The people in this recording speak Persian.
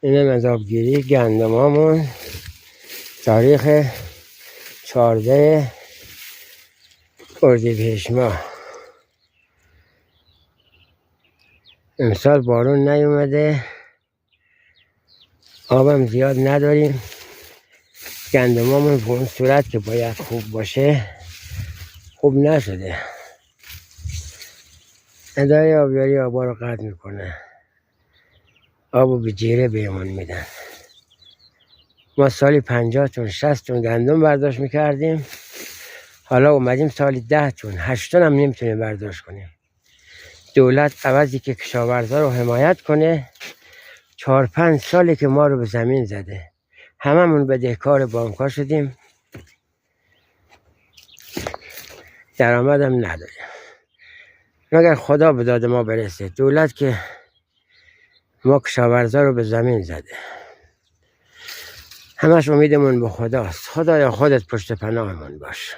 اینم از آبگیری گندمامون تاریخ 14 اردیبهشت ماه. امسال بارون نیومده، آبم زیاد نداریم. گندمامون به اون صورت که باید خوب باشه خوب نشده. اداره آبیاری آبا رو قطع میکنه، آبو به جیره بهمون میدن. ما سالی 50 تن 60 تن گندم برداشت میکردیم، حالا اومدیم سالی 10 تن 8 تن هم نمیتونیم برداشت کنیم. دولت عوضی که کشاورزا رو حمایت کنه 4-5 ساله که ما رو به زمین زده. هممون بدهکار بانک‌ها شدیم، درآمدم نداریم مگر خدا به داد ما برسه. دولت که ما کشاورزا رو به زمین زده. همش امیدمون به خداست. خدایا خودت پشت پناهمون باش.